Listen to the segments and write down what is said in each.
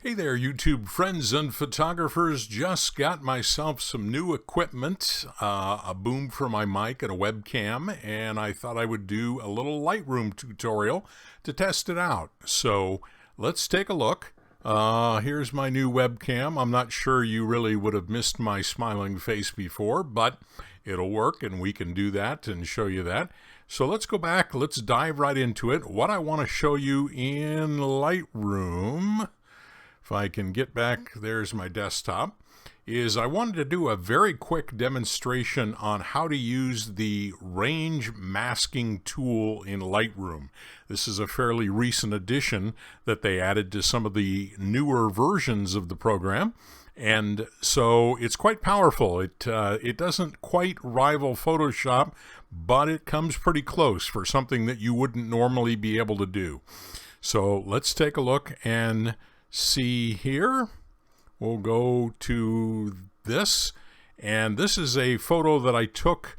Hey there, YouTube friends and photographers. Just got myself some new equipment, a boom for my mic and a webcam, and I thought I would do a little Lightroom tutorial to test it out. So let's take a look. Here's my new webcam. I'm not sure you really would have missed my smiling face before, but it'll work and we can do that and show you that. So let's go back, let's dive right into it. What I want to show you in Lightroom, if I can get back, there's my desktop, is I wanted to do a very quick demonstration on how to use the range masking tool in Lightroom. This is a fairly recent addition that they added to some of the newer versions of the program. And so it's quite powerful. It doesn't quite rival Photoshop, but it comes pretty close for something that you wouldn't normally be able to do. So let's take a look and see here. We'll go to this, and this is a photo that I took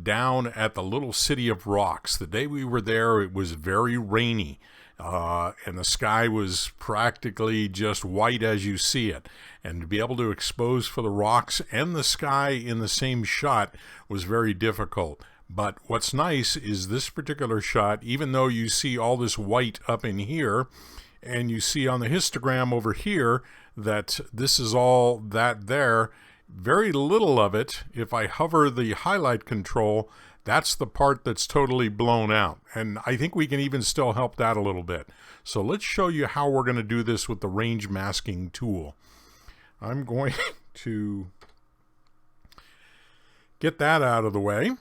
down at the little city of Rocks. The day we were there, it was very rainy, and the sky was practically just white as you see it. And to be able to expose for the rocks and the sky in the same shot was very difficult. But what's nice is this particular shot, even though you see all this white up in here, and you see on the histogram over here that this is all that there, very little of it, if I hover the highlight control, that's the part that's totally blown out. And I think we can even still help that a little bit. So let's show you how we're going to do this with the range masking tool. I'm going to get that out of the way,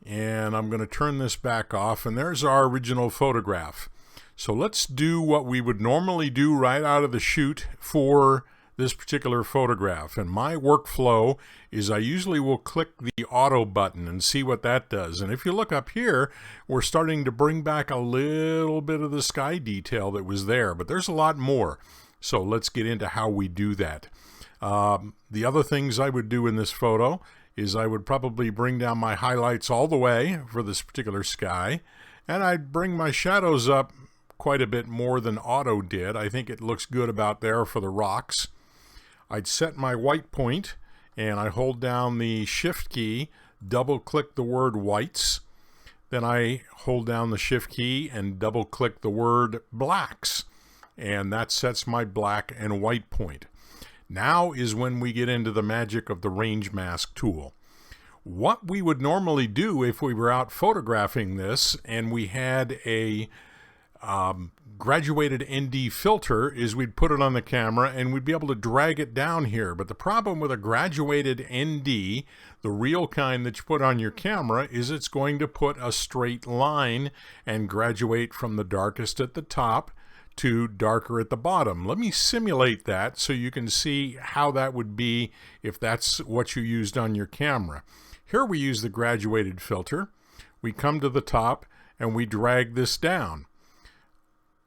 and I'm going to turn this back off, and there's our original photograph. So let's do what we would normally do right out of the chute for this particular photograph. And my workflow is I usually will click the auto button and see what that does. And if you look up here, we're starting to bring back a little bit of the sky detail that was there, but there's a lot more. So let's get into how we do that. The other things I would do in this photo is I would probably bring down my highlights all the way for this particular sky, and I'd bring my shadows up quite a bit more than auto did. I think it looks good about there for the rocks. I'd set my white point, and I hold down the shift key, double click the word whites, then I hold down the shift key and double click the word blacks, and that sets my black and white point. Now is when we get into the magic of the range mask tool. What we would normally do if we were out photographing this and we had a graduated ND filter is we'd put it on the camera and we'd be able to drag it down here. But the problem with a graduated ND, the real kind that you put on your camera, is it's going to put a straight line and graduate from the darkest at the top to darker at the bottom. Let me simulate that so you can see how that would be if that's what you used on your camera. Here we use the graduated filter. We come to the top and we drag this down,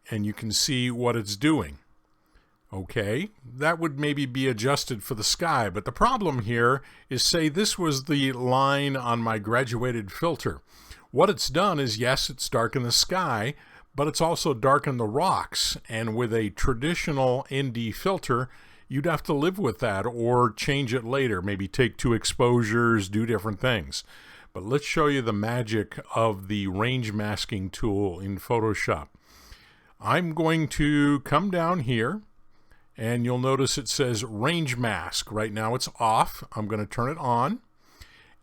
and you can see what it's doing. Okay, that would maybe be adjusted for the sky, but the problem here is, say this was the line on my graduated filter. What it's done is, yes, it's darkened the sky, but it's also darkened the rocks, and with a traditional ND filter, you'd have to live with that or change it later, maybe take 2 exposures, do different things. But let's show you the magic of the range masking tool in Photoshop. I'm going to come down here, and you'll notice it says range mask. Right now it's off. I'm going to turn it on.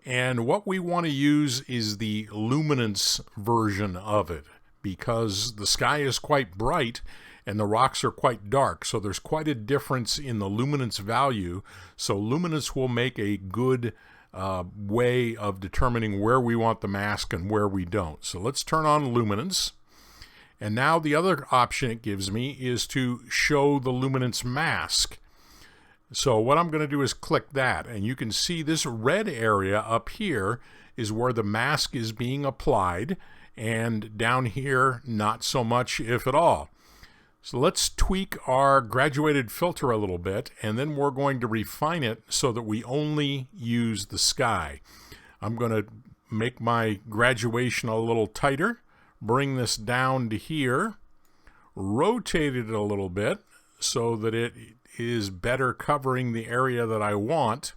And what we want to use is the luminance version of it, because the sky is quite bright and the rocks are quite dark. So there's quite a difference in the luminance value. So luminance will make a good way of determining where we want the mask and where we don't. So let's turn on luminance. And now the other option it gives me is to show the Luminance Mask. So what I'm going to do is click that, and you can see this red area up here is where the mask is being applied, and down here not so much, if at all. So let's tweak our graduated filter a little bit, and then we're going to refine it so that we only use the sky. I'm going to make my graduation a little tighter, bring this down to here, rotate it a little bit so that it is better covering the area that I want.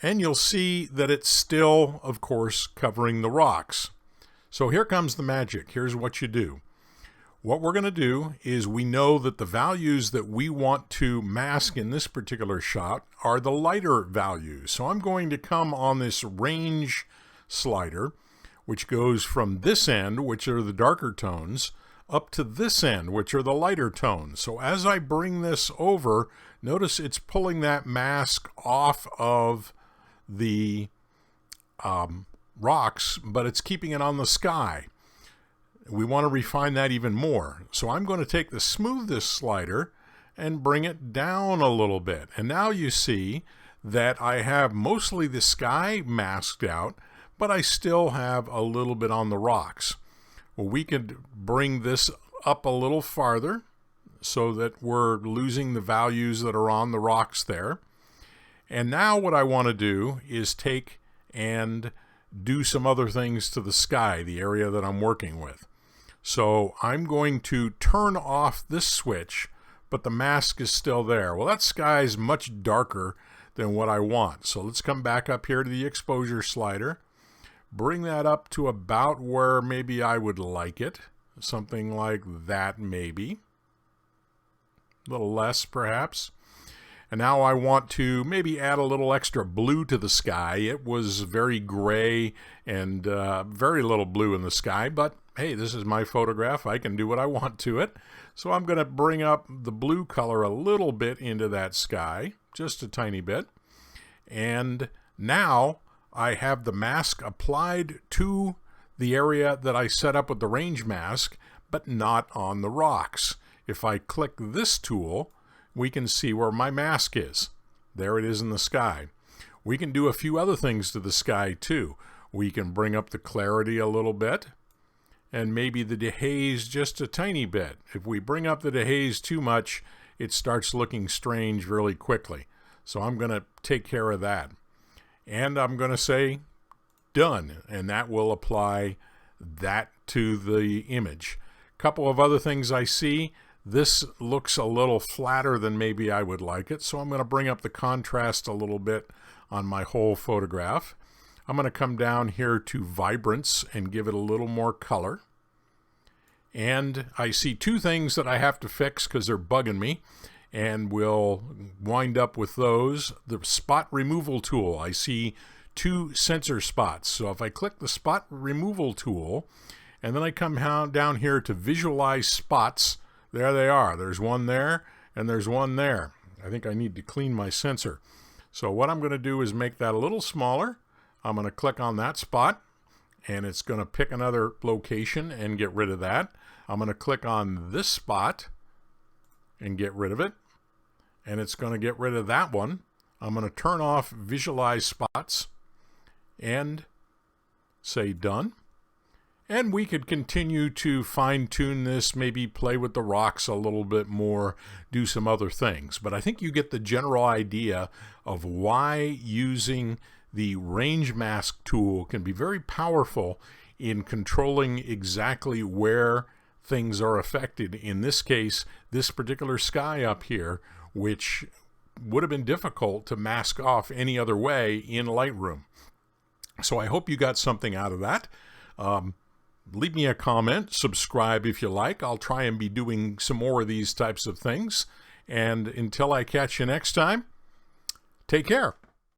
And you'll see that it's still, of course, covering the rocks. So here comes the magic. Here's what you do. What we're going to do is we know that the values that we want to mask in this particular shot are the lighter values. So I'm going to come on this range slider, which goes from this end, which are the darker tones, up to this end, which are the lighter tones. So as I bring this over, notice it's pulling that mask off of the rocks, but it's keeping it on the sky. We want to refine that even more. So I'm going to take the smoothest slider and bring it down a little bit. And now you see that I have mostly the sky masked out, but I still have a little bit on the rocks. Well, we could bring this up a little farther so that we're losing the values that are on the rocks there. And now what I want to do is take and do some other things to the sky, the area that I'm working with. So I'm going to turn off this switch, but the mask is still there. Well, that sky is much darker than what I want. So let's come back up here to the exposure slider, bring that up to about where maybe I would like it, something like that maybe, a little less perhaps. And now I want to maybe add a little extra blue to the sky. It was very gray and very little blue in the sky, but hey, this is my photograph. I can do what I want to it. So I'm going to bring up the blue color a little bit into that sky, just a tiny bit. And now I have the mask applied to the area that I set up with the range mask, but not on the rocks. If I click this tool, we can see where my mask is. There it is in the sky. We can do a few other things to the sky too. We can bring up the clarity a little bit, and maybe the dehaze just a tiny bit. If we bring up the dehaze too much, it starts looking strange really quickly. So I'm going to take care of that. And I'm going to say done, and that will apply that to the image. A couple of other things I see. This looks a little flatter than maybe I would like it, so I'm going to bring up the contrast a little bit on my whole photograph. I'm going to come down here to vibrance and give it a little more color. And I see two things that I have to fix because they're bugging me, and we'll wind up with those. The spot removal tool, I see two sensor spots. So if I click the spot removal tool, and then I come down here to visualize spots, there they are. There's one there, and there's one there. I think I need to clean my sensor. So what I'm going to do is make that a little smaller. I'm going to click on that spot, and it's going to pick another location and get rid of that. I'm going to click on this spot and get rid of it, and it's going to get rid of that one. I'm going to turn off visualize spots and say done. And we could continue to fine-tune this, maybe play with the rocks a little bit more, do some other things. But I think you get the general idea of why using the range mask tool can be very powerful in controlling exactly where things are affected. In this case, this particular sky up here, which would have been difficult to mask off any other way in Lightroom. So I hope you got something out of that. Leave me a comment, subscribe if you like. I'll try and be doing some more of these types of things. And until I catch you next time, take care.